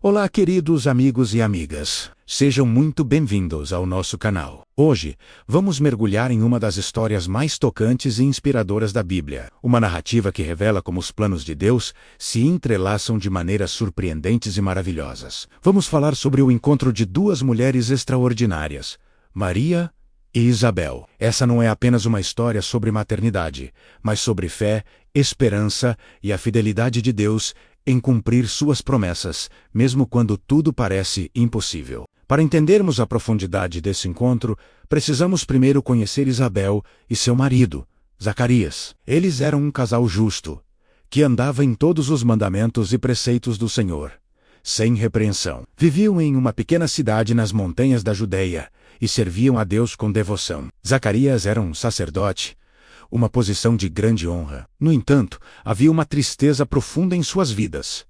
Olá, queridos amigos e amigas. Sejam muito bem-vindos ao nosso canal. Hoje, vamos mergulhar em uma das histórias mais tocantes e inspiradoras da Bíblia. Uma narrativa que revela como os planos de Deus se entrelaçam de maneiras surpreendentes e maravilhosas. Vamos falar sobre o encontro de duas mulheres extraordinárias, Maria e Isabel. Essa não é apenas uma história sobre maternidade, mas sobre fé, esperança e a fidelidade de Deus em cumprir suas promessas, mesmo quando tudo parece impossível. Para entendermos a profundidade desse encontro, precisamos primeiro conhecer Isabel e seu marido, Zacarias. Eles eram um casal justo, que andava em todos os mandamentos e preceitos do Senhor, sem repreensão. Viviam em uma pequena cidade nas montanhas da Judeia e serviam a Deus com devoção. Zacarias era um sacerdote, uma posição de grande honra. No entanto, havia uma tristeza profunda em suas vidas.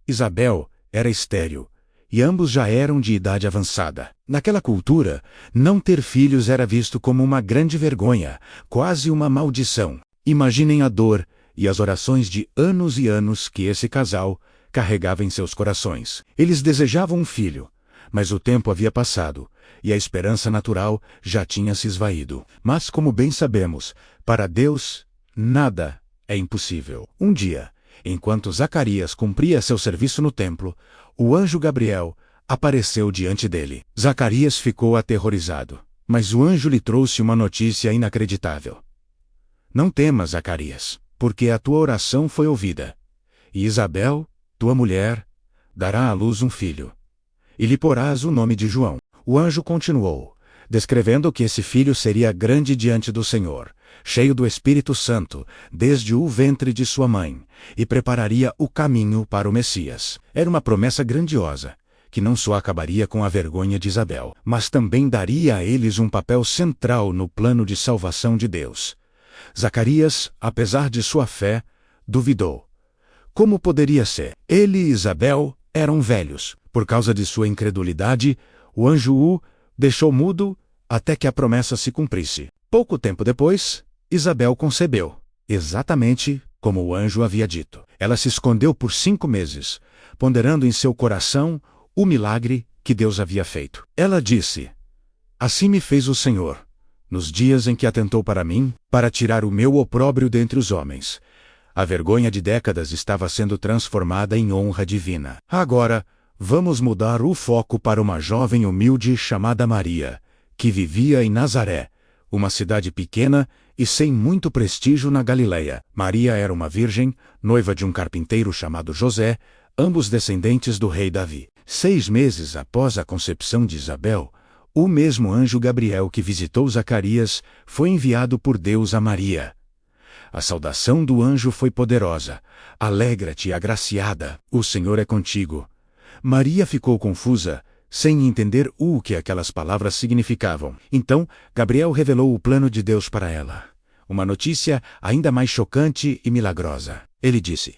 Isabel era estéril, e ambos já eram de idade avançada. Naquela cultura, não ter filhos era visto como uma grande vergonha, quase uma maldição. Imaginem a dor e as orações de anos e anos que esse casal carregava em seus corações. Eles desejavam um filho, mas o tempo havia passado, e a esperança natural já tinha se esvaído. Mas, como bem sabemos, para Deus, nada é impossível. Um dia, enquanto Zacarias cumpria seu serviço no templo, o anjo Gabriel apareceu diante dele. Zacarias ficou aterrorizado, mas o anjo lhe trouxe uma notícia inacreditável. Não temas, Zacarias, porque a tua oração foi ouvida. E Isabel, tua mulher, dará à luz um filho, e lhe porás o nome de João. O anjo continuou, descrevendo que esse filho seria grande diante do Senhor, cheio do Espírito Santo, desde o ventre de sua mãe, e prepararia o caminho para o Messias. Era uma promessa grandiosa, que não só acabaria com a vergonha de Isabel, mas também daria a eles um papel central no plano de salvação de Deus. Zacarias, apesar de sua fé, duvidou. Como poderia ser? Ele e Isabel eram velhos. Por causa de sua incredulidade, o anjo o deixou mudo até que a promessa se cumprisse. Pouco tempo depois, Isabel concebeu, exatamente como o anjo havia dito. Ela se escondeu por 5 meses, ponderando em seu coração o milagre que Deus havia feito. Ela disse: "Assim me fez o Senhor, nos dias em que atentou para mim, para tirar o meu opróbrio dentre os homens." A vergonha de décadas estava sendo transformada em honra divina. Agora, vamos mudar o foco para uma jovem humilde chamada Maria, que vivia em Nazaré, uma cidade pequena e sem muito prestígio na Galileia. Maria era uma virgem, noiva de um carpinteiro chamado José, ambos descendentes do rei Davi. 6 meses após a concepção de Isabel, o mesmo anjo Gabriel que visitou Zacarias foi enviado por Deus a Maria. A saudação do anjo foi poderosa: "Alegra-te, agraciada, o Senhor é contigo." Maria ficou confusa, sem entender o que aquelas palavras significavam. Então, Gabriel revelou o plano de Deus para ela. Uma notícia ainda mais chocante e milagrosa. Ele disse: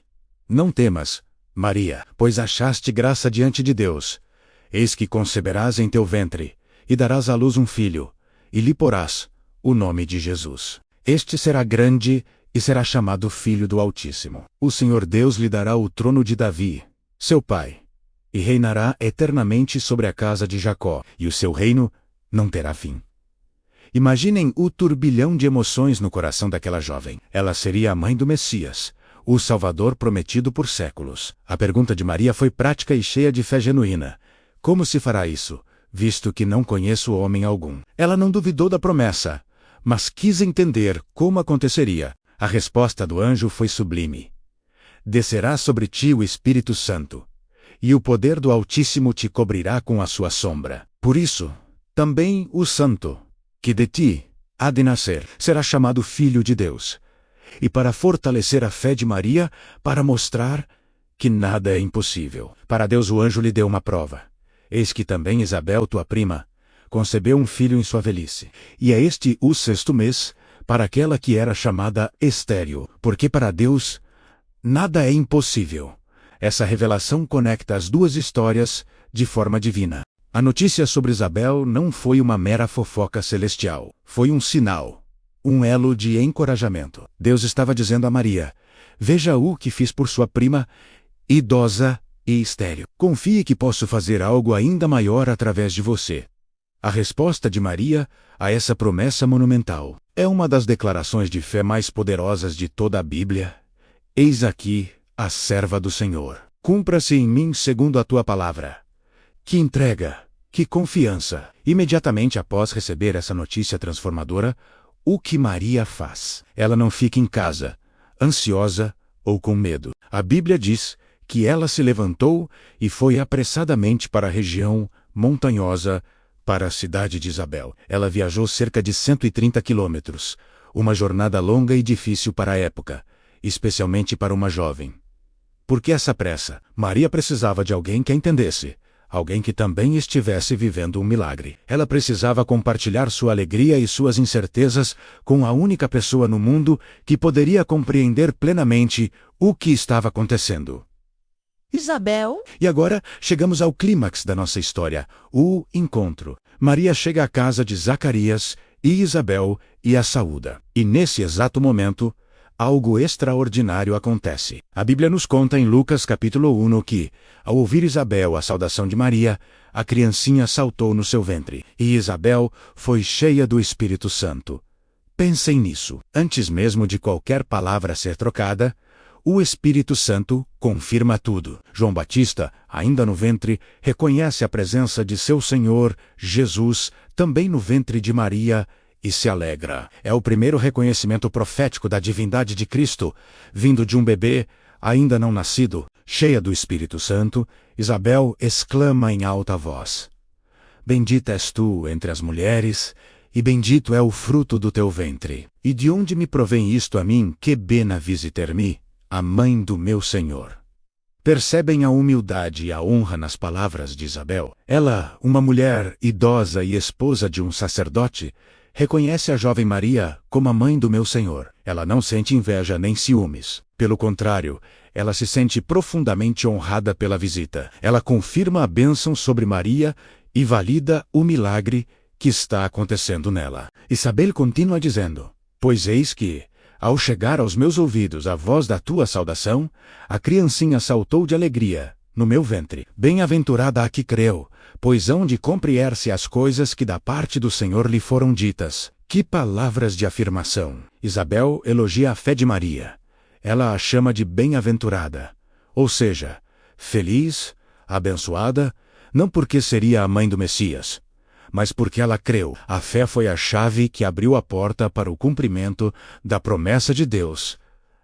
"Não temas, Maria, pois achaste graça diante de Deus. Eis que conceberás em teu ventre, e darás à luz um filho, e lhe porás o nome de Jesus. Este será grande e será chamado Filho do Altíssimo. O Senhor Deus lhe dará o trono de Davi, seu pai, e reinará eternamente sobre a casa de Jacó, e o seu reino não terá fim." Imaginem o turbilhão de emoções no coração daquela jovem. Ela seria a mãe do Messias, o Salvador prometido por séculos. A pergunta de Maria foi prática e cheia de fé genuína. Como se fará isso, visto que não conheço homem algum? Ela não duvidou da promessa, mas quis entender como aconteceria. A resposta do anjo foi sublime: "Descerá sobre ti o Espírito Santo, e o poder do Altíssimo te cobrirá com a sua sombra. Por isso, também o Santo, que de ti há de nascer, será chamado Filho de Deus." E para fortalecer a fé de Maria, para mostrar que nada é impossível, para Deus o anjo lhe deu uma prova: "Eis que também Isabel, tua prima, concebeu um filho em sua velhice. E é este o 6º mês para aquela que era chamada estéril, porque para Deus nada é impossível." Essa revelação conecta as duas histórias de forma divina. A notícia sobre Isabel não foi uma mera fofoca celestial. Foi um sinal, um elo de encorajamento. Deus estava dizendo a Maria: "Veja o que fiz por sua prima, idosa e estéril. Confie que posso fazer algo ainda maior através de você. A resposta de Maria a essa promessa monumental é uma das declarações de fé mais poderosas de toda a Bíblia. Eis aqui a serva do Senhor. Cumpra-se em mim segundo a tua palavra. Que entrega, que confiança! Imediatamente após receber essa notícia transformadora, o que Maria faz? Ela não fica em casa, ansiosa ou com medo. A Bíblia diz que ela se levantou e foi apressadamente para a região montanhosa, para a cidade de Isabel. Ela viajou cerca de 130 quilômetros, uma jornada longa e difícil para a época, especialmente para uma jovem. Por que essa pressa? Maria precisava de alguém que a entendesse, alguém que também estivesse vivendo um milagre. Ela precisava compartilhar sua alegria e suas incertezas com a única pessoa no mundo que poderia compreender plenamente o que estava acontecendo. Isabel? E agora chegamos ao clímax da nossa história, o encontro. Maria chega à casa de Zacarias e Isabel e a saúda. E nesse exato momento, algo extraordinário acontece. A Bíblia nos conta em Lucas capítulo 1 que, ao ouvir Isabel a saudação de Maria, a criancinha saltou no seu ventre, e Isabel foi cheia do Espírito Santo. Pensem nisso. Antes mesmo de qualquer palavra ser trocada, o Espírito Santo confirma tudo. João Batista, ainda no ventre, reconhece a presença de seu Senhor, Jesus, também no ventre de Maria, e se alegra. É o primeiro reconhecimento profético da divindade de Cristo, vindo de um bebê ainda não nascido. Cheia do Espírito Santo, Isabel exclama em alta voz: Bendita és tu entre as mulheres, e bendito é o fruto do teu ventre. E de onde me provém isto a mim, que bena visiter-me, a mãe do meu Senhor? Percebem a humildade e a honra nas palavras de Isabel? Ela, uma mulher idosa e esposa de um sacerdote, reconhece a jovem Maria como a mãe do meu Senhor. Ela não sente inveja nem ciúmes. Pelo contrário, ela se sente profundamente honrada pela visita. Ela confirma a bênção sobre Maria e valida o milagre que está acontecendo nela. Isabel continua dizendo: Pois eis que, ao chegar aos meus ouvidos a voz da tua saudação, a criancinha saltou de alegria no meu ventre. Bem-aventurada a que creu, pois hão de compreender-se as coisas que da parte do Senhor lhe foram ditas. Que palavras de afirmação! Isabel elogia a fé de Maria. Ela a chama de bem-aventurada, ou seja, feliz, abençoada, não porque seria a mãe do Messias, mas porque ela creu. A fé foi a chave que abriu a porta para o cumprimento da promessa de Deus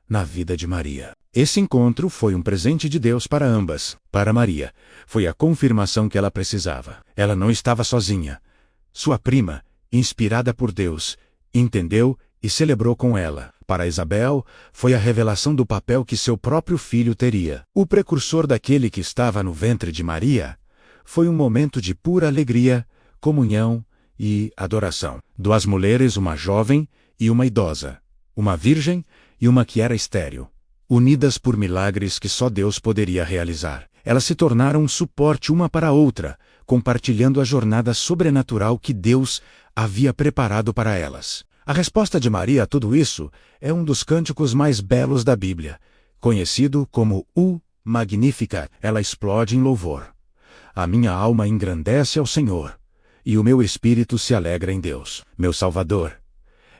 na vida de Maria. Esse encontro foi um presente de Deus para ambas. Para Maria, foi a confirmação que ela precisava. Ela não estava sozinha. Sua prima, inspirada por Deus, entendeu e celebrou com ela. Para Isabel, foi a revelação do papel que seu próprio filho teria. O precursor daquele que estava no ventre de Maria. Foi um momento de pura alegria, comunhão e adoração. Duas mulheres, uma jovem e uma idosa, uma virgem e uma que era estéril, unidas por milagres que só Deus poderia realizar. Elas se tornaram um suporte uma para a outra, compartilhando a jornada sobrenatural que Deus havia preparado para elas. A resposta de Maria a tudo isso é um dos cânticos mais belos da Bíblia, conhecido como o Magnificat. Ela explode em louvor. A minha alma engrandece ao Senhor, e o meu espírito se alegra em Deus, meu Salvador.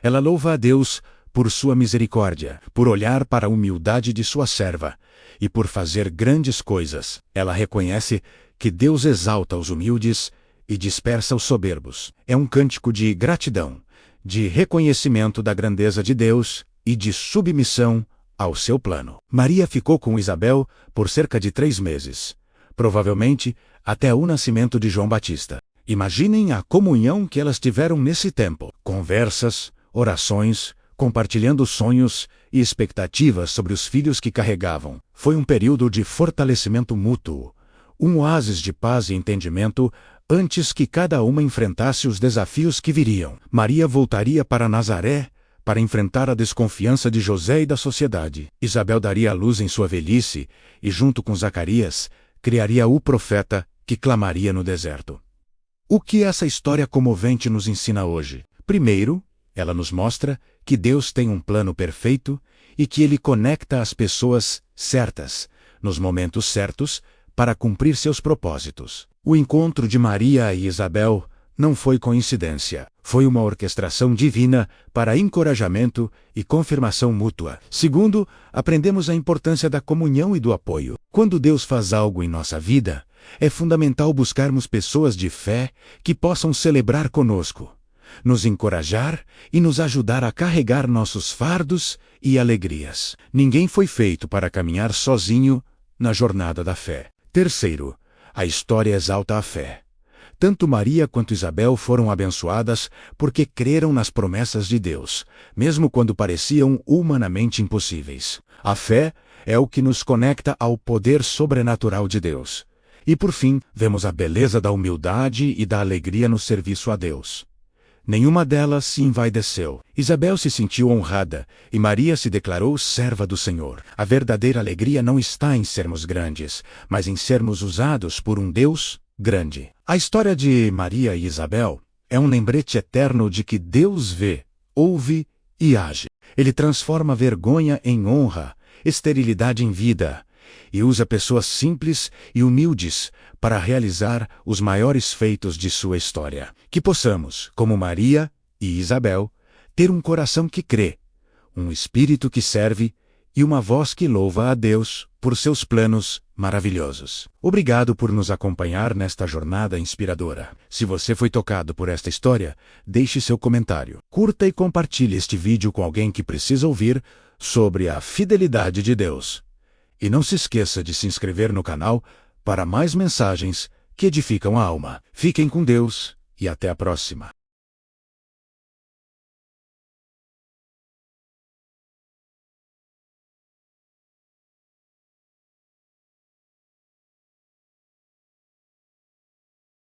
Ela louva a Deus por sua misericórdia, por olhar para a humildade de sua serva, e por fazer grandes coisas. Ela reconhece que Deus exalta os humildes e dispersa os soberbos. É um cântico de gratidão, de reconhecimento da grandeza de Deus e de submissão ao seu plano. Maria ficou com Isabel por cerca de 3 meses, provavelmente até o nascimento de João Batista. Imaginem a comunhão que elas tiveram nesse tempo. Conversas, orações, compartilhando sonhos e expectativas sobre os filhos que carregavam. Foi um período de fortalecimento mútuo, um oásis de paz e entendimento antes que cada uma enfrentasse os desafios que viriam. Maria voltaria para Nazaré para enfrentar a desconfiança de José e da sociedade. Isabel daria à luz em sua velhice e, junto com Zacarias, criaria o profeta que clamaria no deserto. O que essa história comovente nos ensina hoje? Primeiro, ela nos mostra que Deus tem um plano perfeito e que Ele conecta as pessoas certas, nos momentos certos, para cumprir seus propósitos. O encontro de Maria e Isabel não foi coincidência. Foi uma orquestração divina para encorajamento e confirmação mútua. Segundo, aprendemos a importância da comunhão e do apoio. Quando Deus faz algo em nossa vida, é fundamental buscarmos pessoas de fé que possam celebrar conosco, nos encorajar e nos ajudar a carregar nossos fardos e alegrias. Ninguém foi feito para caminhar sozinho na jornada da fé. Terceiro, a história exalta a fé. Tanto Maria quanto Isabel foram abençoadas porque creram nas promessas de Deus, mesmo quando pareciam humanamente impossíveis. A fé é o que nos conecta ao poder sobrenatural de Deus. E por fim, vemos a beleza da humildade e da alegria no serviço a Deus. Nenhuma delas se envaideceu. Isabel se sentiu honrada e Maria se declarou serva do Senhor. A verdadeira alegria não está em sermos grandes, mas em sermos usados por um Deus grande. A história de Maria e Isabel é um lembrete eterno de que Deus vê, ouve e age. Ele transforma vergonha em honra, esterilidade em vida, e usa pessoas simples e humildes para realizar os maiores feitos de sua história. Que possamos, como Maria e Isabel, ter um coração que crê, um espírito que serve e uma voz que louva a Deus por seus planos maravilhosos. Obrigado por nos acompanhar nesta jornada inspiradora. Se você foi tocado por esta história, deixe seu comentário. Curta e compartilhe este vídeo com alguém que precisa ouvir sobre a fidelidade de Deus. E não se esqueça de se inscrever no canal para mais mensagens que edificam a alma. Fiquem com Deus e até a próxima.